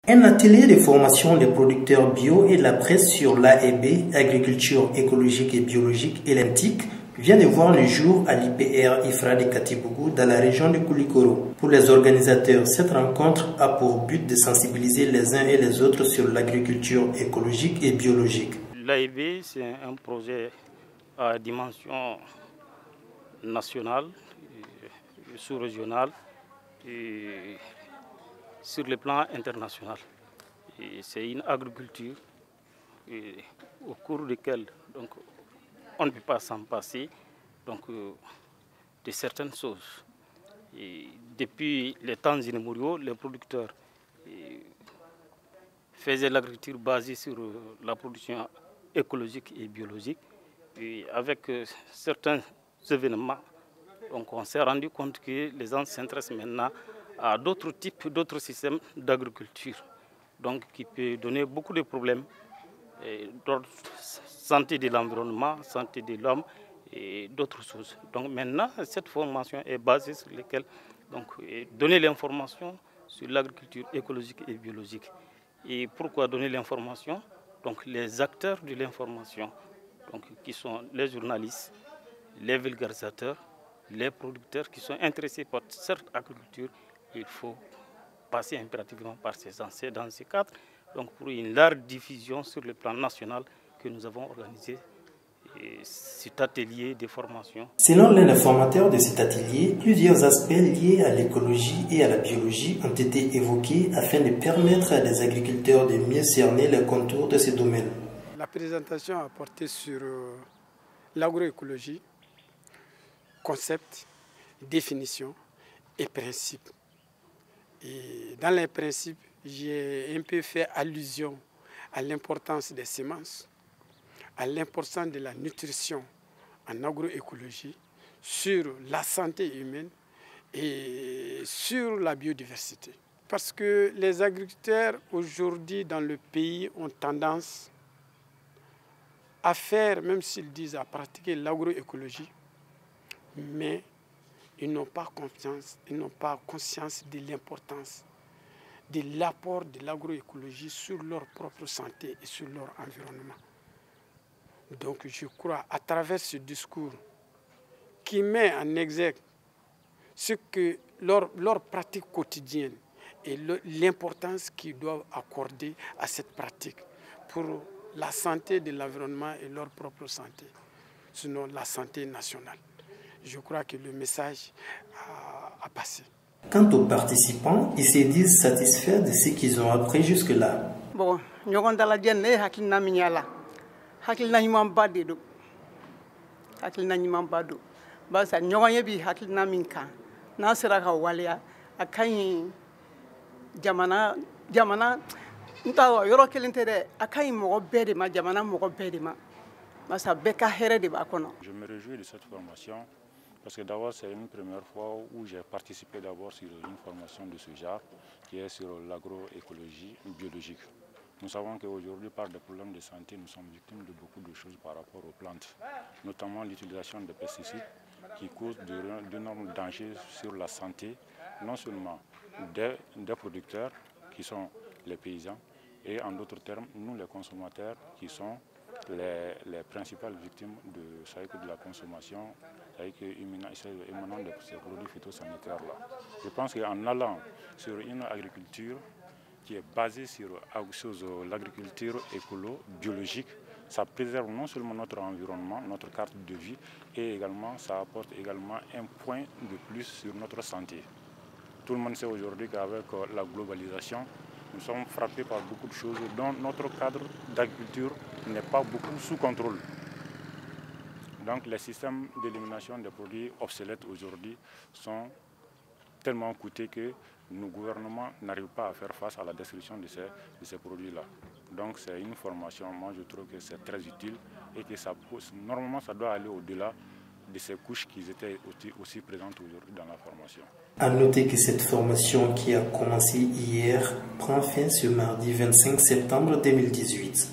Un atelier de formation des producteurs bio et la presse sur l'AEB, agriculture écologique et biologique et l'ENTIC, vient de voir le jour à l'IPR IFRA de Katibougou dans la région de Koulikoro. Pour les organisateurs, cette rencontre a pour but de sensibiliser les uns et les autres sur l'agriculture écologique et biologique. L'AEB, c'est un projet à dimension nationale, sous-régionale et sur le plan international. C'est une agriculture au cours de laquelle on ne peut pas s'en passer de certaines choses. Et depuis les temps immémoriaux, les producteurs faisaient l'agriculture basée sur la production écologique et biologique. Et avec certains événements, on s'est rendu compte que les gens s'intéressent maintenant à d'autres types, d'autres systèmes d'agriculture, qui peut donner beaucoup de problèmes d'ordre santé de l'environnement, santé de l'homme et d'autres choses. Donc maintenant, cette formation est basée sur laquelle donner l'information sur l'agriculture écologique et biologique. Et pourquoi donner l'information? Les acteurs de l'information, qui sont les journalistes, les vulgarisateurs, les producteurs qui sont intéressés par cette agriculture, il faut passer impérativement par ces gens. C'est dans ce cadre, pour une large diffusion sur le plan national, que nous avons organisé cet atelier de formation. Selon l'un des formateurs de cet atelier, plusieurs aspects liés à l'écologie et à la biologie ont été évoqués afin de permettre à des agriculteurs de mieux cerner les contours de ces domaines. La présentation a porté sur l'agroécologie, concept, définition et principe. Et dans les principes, j'ai un peu fait allusion à l'importance des semences, à l'importance de la nutrition en agroécologie, sur la santé humaine et sur la biodiversité. Parce que les agriculteurs aujourd'hui dans le pays ont tendance à faire, même s'ils disent à pratiquer l'agroécologie, mais ils n'ont pas confiance, ils n'ont pas conscience de l'importance de l'apport de l'agroécologie sur leur propre santé et sur leur environnement. Donc je crois, à travers ce discours qui met en exergue ce que leur pratique quotidienne et l'importance qu'ils doivent accorder à cette pratique pour la santé de l'environnement et leur propre santé, sinon la santé nationale. Je crois que le message a passé. Quant aux participants, ils se disent satisfaits de ce qu'ils ont appris jusque-là. Bon, nous avons dans la journée, hakilina ñuman badde do hakilina ñuman baddo ba sa ñogoye bi hakilina min kan na sira ka waliya akan jamana nta yoro kelinte de akan mo bede ma jamana mo bede ma masa beka here de ba kono. Je me réjouis de cette formation parce que d'abord c'est une première fois où j'ai participé d'abord sur une formation de ce genre qui est sur l'agroécologie biologique. Nous savons qu'aujourd'hui, par des problèmes de santé, nous sommes victimes de beaucoup de choses par rapport aux plantes, notamment l'utilisation de pesticides qui causent d'énormes dangers sur la santé, non seulement des producteurs, qui sont les paysans, et en d'autres termes, nous les consommateurs, qui sont les principales victimes de la consommation émanant de ces produits phytosanitaires-là. Je pense qu'en allant sur une agriculture qui est basée sur l'agriculture écolo-biologique, ça préserve non seulement notre environnement, notre carte de vie, et également ça apporte également un point de plus sur notre santé. Tout le monde sait aujourd'hui qu'avec la globalisation, nous sommes frappés par beaucoup de choses dont notre cadre d'agriculture n'est pas beaucoup sous contrôle. Donc les systèmes d'élimination des produits obsolètes aujourd'hui sont tellement coûteux que nos gouvernements n'arrivent pas à faire face à la destruction de ces produits-là. Donc c'est une formation, moi je trouve que c'est très utile et que normalement ça doit aller au-delà de ces couches qui étaient aussi présentes aujourd'hui dans la formation. À noter que cette formation qui a commencé hier prend fin ce mardi 25 septembre 2018.